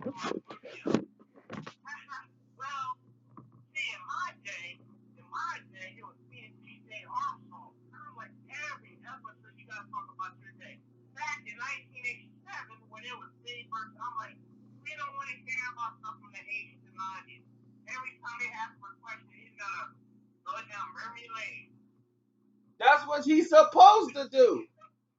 Well, see, in my day, it was me and DJ Armstrong. I'm like, every episode you gotta talk about your day. Back in 1987, when it was me versus, I'm like, we don't want to hear about stuff from the 80s and 90s. Every time they ask for a question, he's gonna go down memory lane. That's what he's supposed to do.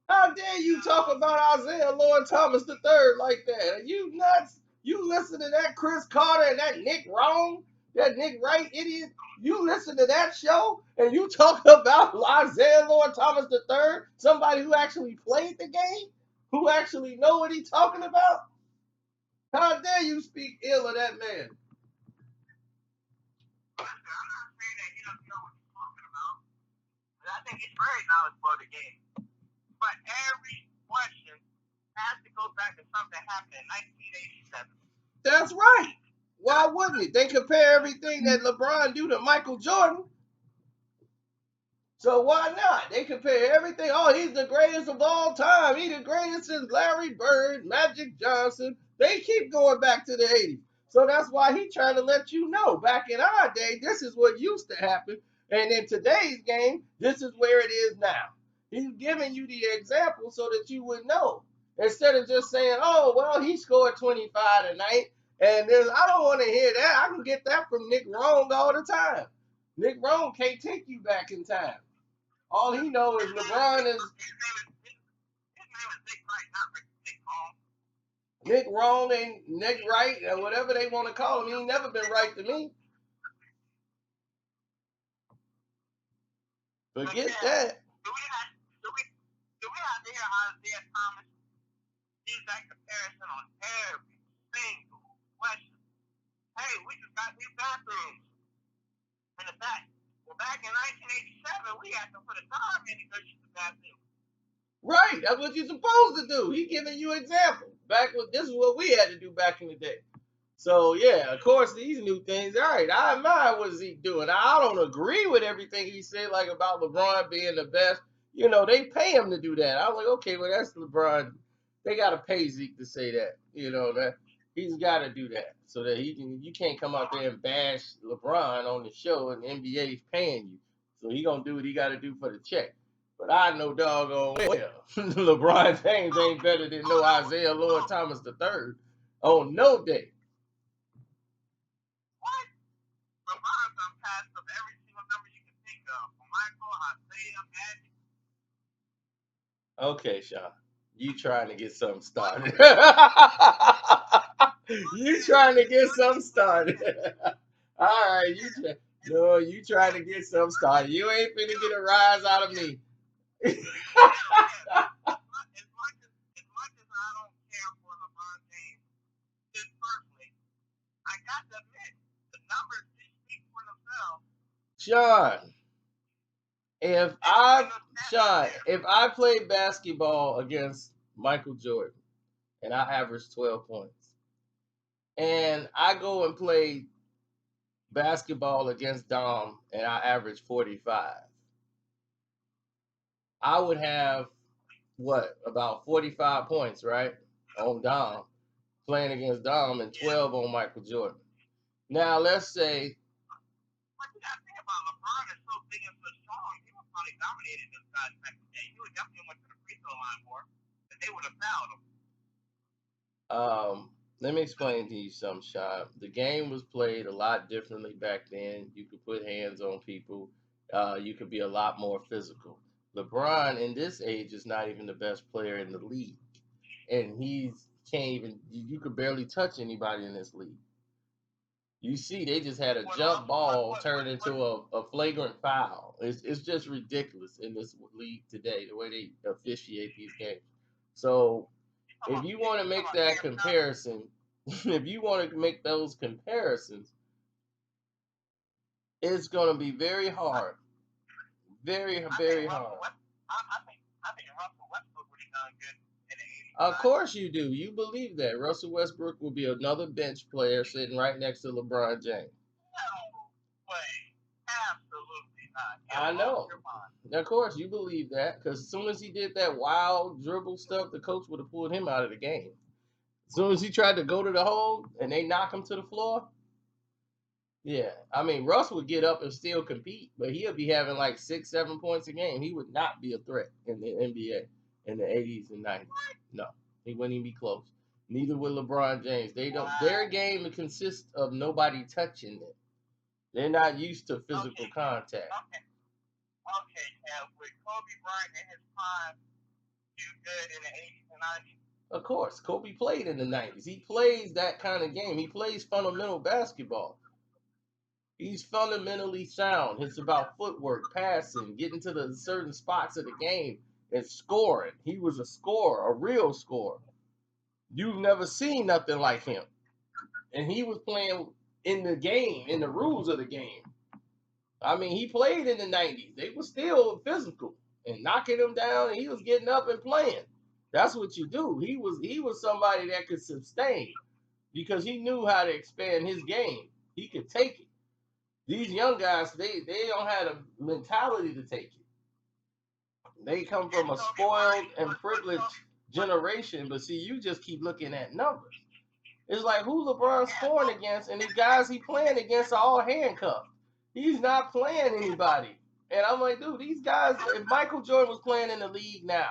How dare you talk about Isaiah Lord Thomas III like that? Are you nuts? You listen to that Chris Carter and that Nick Wrong, that Nick Wright idiot. You listen to that show and you talk about Isaiah Lord Thomas III, somebody who actually played the game, who actually know what he's talking about. How dare you speak ill of that man? Listen, I'm not saying that he doesn't know what he's talking about, but I think he's very knowledgeable of the game. But every question has to go back to something that happened in 1987. That's right. Why wouldn't it? They compare everything that LeBron do to Michael Jordan. So why not? They compare everything. Oh, he's the greatest of all time. He's the greatest since Larry Bird, Magic Johnson. They keep going back to the 80s. So that's why he's trying to let you know. Back in our day, this is what used to happen. And in today's game, this is where it is now. He's giving you the example so that you would know. Instead of just saying, oh, well, he scored 25 tonight. And then I don't want to hear that. I can get that from Nick Wrong all the time. Nick Wrong can't take you back in time. All he knows is LeBron is His name is Nick Wright, not Nick Holmes. Nick Wrong and Nick Right or whatever they want to call him. He ain't never been right to me. But Forget yeah, that. do we have to hear how Isiah Thomas gives that comparison on every single question? Hey, we just got new bathrooms in the back. Well, back in 1987, we had to put a dime in to go use the bathroom. Right, that's what you're supposed to do. He giving you example. Back when this is what we had to do back in the day. So yeah, of course these new things. All right, I admire what Zeke doing. I don't agree with everything he said, like about LeBron being the best. You know, they pay him to do that. I was like, okay, well that's LeBron. They gotta pay Zeke to say that. You know that he's got to do that so that he can. You can't come out there and bash LeBron on the show, and the NBA's paying you. So he gonna do what he got to do for the check. But I know doggone well LeBron James ain't better than no Isaiah Lord Thomas III on no day. What? LeBron's done passed up every single number you can think of. From Michael, Isaiah, Magic. Okay, Shawn. You trying to get something What? started. You Okay, trying to get look something at look at started. this. All right, Yeah. It's, no, you trying yeah, to get something started. You ain't finna get a rise out of yeah, me. yeah. As much as I don't care for LeBron James, just personally, I got to admit the numbers do speak for themselves. Shawn, if They just bring I those stats out Shawn, there. if I played basketball against Michael Jordan and I averaged 12 points, and I go and play basketball against Dom and I average 45, I would have what about 45 points, right? On Dom, playing against Dom and Yeah. 12 on Michael Jordan. Now let's say, But you got to think about LeBron is so big and so strong. He would probably dominated those guys back in the day. He would definitely went to the free throw line more, and they would have fouled him. let me explain to you something, Sean. The game was played a lot differently back then. You could put hands on people. You could be a lot more physical. LeBron in this age is not even the best player in the league, and he's can't even. You could barely touch anybody in this league. You see, they just had a What jump also what ball what turn what into what a flagrant foul. It's just ridiculous in this league today, the way they officiate these games. So if you want to you talking make about that damn stuff? comparison, if you want to make those comparisons, it's going to be very I, hard. Very, I think very Russell hard. West. I think Russell Westbrook would have done good in the '80s, Of but course you do. You believe that. Russell Westbrook will be another bench player sitting right next to LeBron James. no way, absolutely not. You've I lost know. your mind. Of course, you believe that because as soon as he did that wild dribble stuff, the coach would have pulled him out of the game. As soon as he tried to go to the hole and they knock him to the floor, yeah. I mean, Russ would get up and still compete, but he'll be having like 6, 7 points a game. He would not be a threat in the NBA in the 80s and 90s. No, he wouldn't even be close. Neither would LeBron James. They don't. Their game consists of nobody touching it. They're not used to physical contact. Okay, now with Kobe Bryant in his prime do good in the 80s and 90s? Of course, Kobe played in the 90s. He plays that kind of game. He plays fundamental basketball. He's fundamentally sound. It's about footwork, passing, getting to the certain spots of the game, and scoring. He was a scorer, a real scorer. You've never seen nothing like him. And he was playing in the game, in the rules of the game. I mean, he played in the 90s. They were still physical and knocking him down, and he was getting up and playing. That's what you do. He was somebody that could sustain because he knew how to expand his game. He could take it. These young guys, they don't have a mentality to take it. They come from a spoiled and privileged generation, but see, you just keep looking at numbers. It's like who LeBron's scoring against, and the guys he playing against are all handcuffed. He's not playing anybody. And I'm like, dude, these guys, if Michael Jordan was playing in the league now,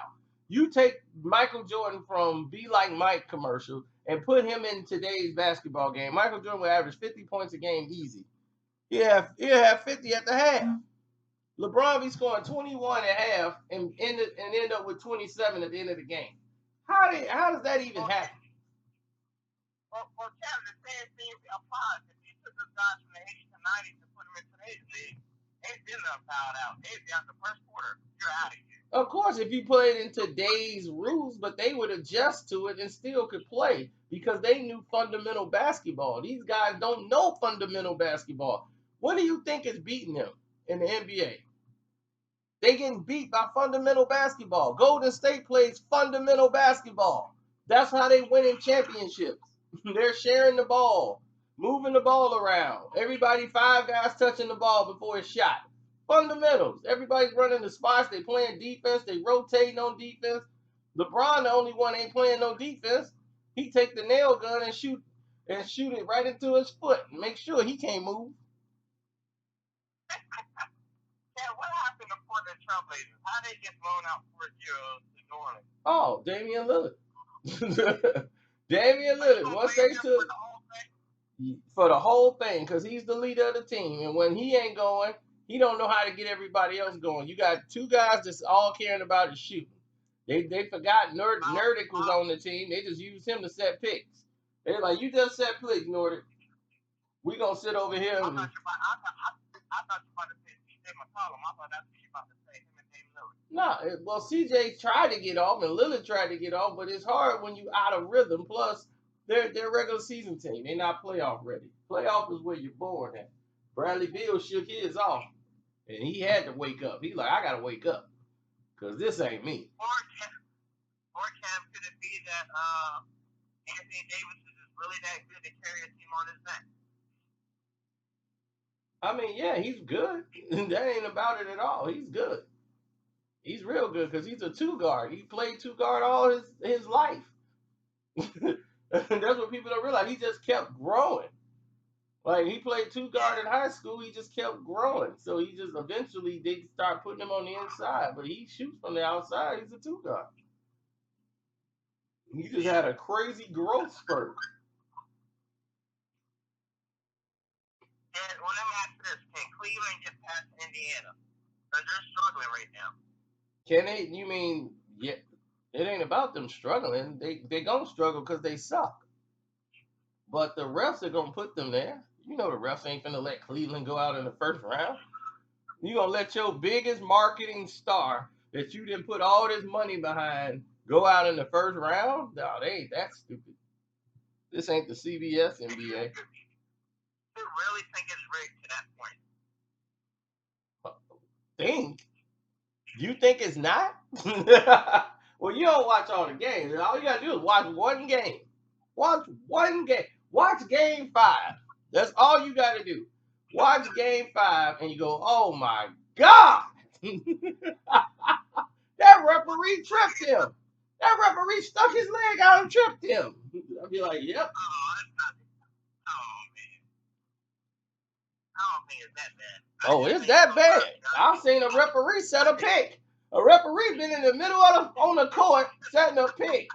you take Michael Jordan from Be Like Mike commercial and put him in today's basketball game. Michael Jordan would average 50 points a game easy. He'll have 50 at the half. LeBron be scoring 21 at half and end up with 27 at the end of the game. How does that even happen? Well, Kevin, the same thing applies. If you took those guys from the 80s and 90s and put them in today's league, they'd been fouled out. They'd be out the first quarter. You're out of here. Of course, if you played in today's rules, but they would adjust to it and still could play because they knew fundamental basketball. These guys don't know fundamental basketball. What do you think is beating them in the NBA? They getting beat by fundamental basketball. Golden State plays fundamental basketball. That's how they win in championships. They're sharing the ball, moving the ball around. Everybody, 5 guys touching the ball before it's shot. Fundamentals. Everybody's running the spots. They playing defense. They rotating on defense. LeBron, the only one ain't playing no defense. He take the nail gun and shoot it right into his foot and make sure he can't move. Yeah, what happened to Portland Trailblazers? How they get blown out 4-0 to New Orleans? Oh, Damian Lillard. Damian Lillard. Once they took for the whole thing, because he's the leader of the team, and when he ain't going, he don't know how to get everybody else going. You got 2 guys that's all caring about is shooting. They forgot Nerdic was on the team. They just used him to set picks. They're like, you just set picks, Nordic. We gonna sit over here. I thought you were about to say CJ McCollum. I thought that's what you about to say. Him and Damian Lillard. No, well, CJ tried to get off and Lillard tried to get off, but it's hard when you out of rhythm. Plus, they're regular season team. They're not playoff ready. Playoff is where you're born at. Bradley Beal shook his off, and he had to wake up. He's like, I gotta wake up, cause this ain't me. Or Cam, could it be that Anthony Davis is just really that good to carry a team on his back? I mean, yeah, he's good. That ain't about it at all. He's good. He's real good because he's a 2 guard. He played 2 guard all his life. That's what people don't realize. He just kept growing. Like he played 2 guard in high school. He just kept growing. So he just eventually they start putting him on the inside, but he shoots from the outside. He's a 2 guard. He just had a crazy growth spurt. And let me ask this: can Cleveland get past Indiana? Because they're struggling right now. Can they? You mean, yeah? It ain't about them struggling. They gonna struggle because they suck. But the refs are gonna put them there. You know the refs ain't gonna let Cleveland go out in the first round. You gonna let your biggest marketing star that you didn't put all this money behind go out in the first round? No, they ain't that stupid. This ain't the CBS NBA. You really think it's rigged to that point? Think? You think it's not? Well, you don't watch all the games. All you gotta do is watch one game. Watch one game. Watch game 5. That's all you gotta do. Watch game 5 and you go, oh my God! That referee tripped him. That referee stuck his leg out and tripped him. I'd be like, yep. Oh, that's not. Oh man. I don't think it's that bad. Oh, it's that bad. I've seen a referee set a pick. A referee been in the middle of on the court setting a pick.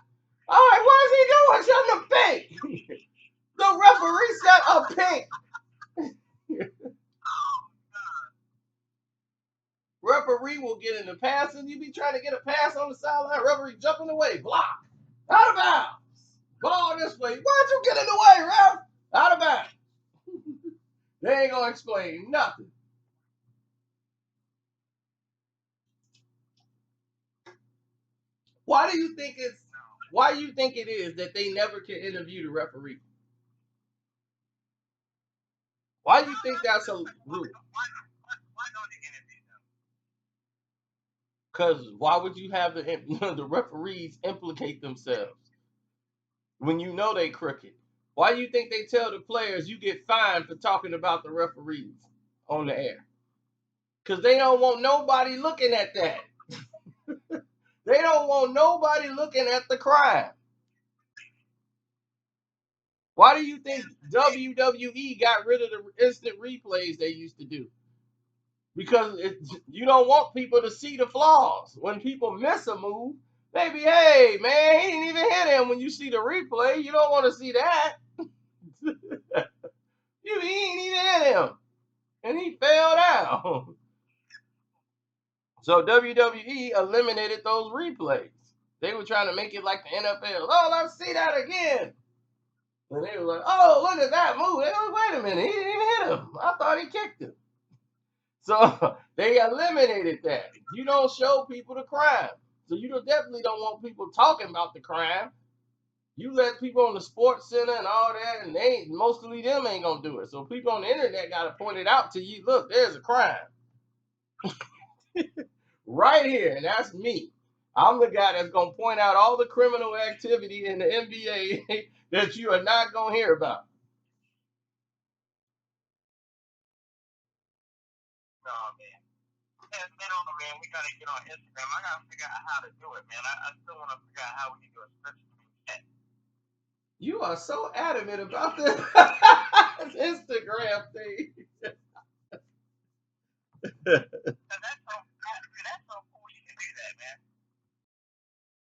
All right, what is he doing? Setting a pick. The referee set a pick. Referee will get in the pass, and you be trying to get a pass on the sideline. Referee jumping away, block, out of bounds. Ball this way. Why'd you get in the way, ref? Out of bounds. They ain't gonna explain nothing. Why do you think it's? Why do you think it is that they never can interview the referee? Why do you think that's a rule? Why don't they interview them? Because why would you have the referees implicate themselves when you know they crooked? Why do you think they tell the players you get fined for talking about the referees on the air? Because they don't want nobody looking at that. They don't want nobody looking at the crime. Why do you think WWE got rid of the instant replays they used to do? Because you don't want people to see the flaws. When people miss a move, they be, hey, man, he didn't even hit him. When you see the replay, you don't want to see that. He ain't even hit him. And he fell down. So WWE eliminated those replays. They were trying to make it like the NFL. Oh, let's see that again. And they were like, oh, look at that move. They were like, wait a minute, he didn't even hit him. I thought he kicked him. So they eliminated that. You don't show people the crime. So you definitely don't want people talking about the crime. You let people on the sports center and all that, and mostly them ain't gonna do it. So people on the internet gotta point it out to you. Look, there's a crime. Right here, and that's me. I'm the guy that's gonna point out all the criminal activity in the NBA that you are not gonna hear about. No, man. Man, on the man, we gotta get on Instagram. I gotta figure out how to do it, man. I still want to figure out how we can do a split screen chat. You are so adamant about this Instagram thing.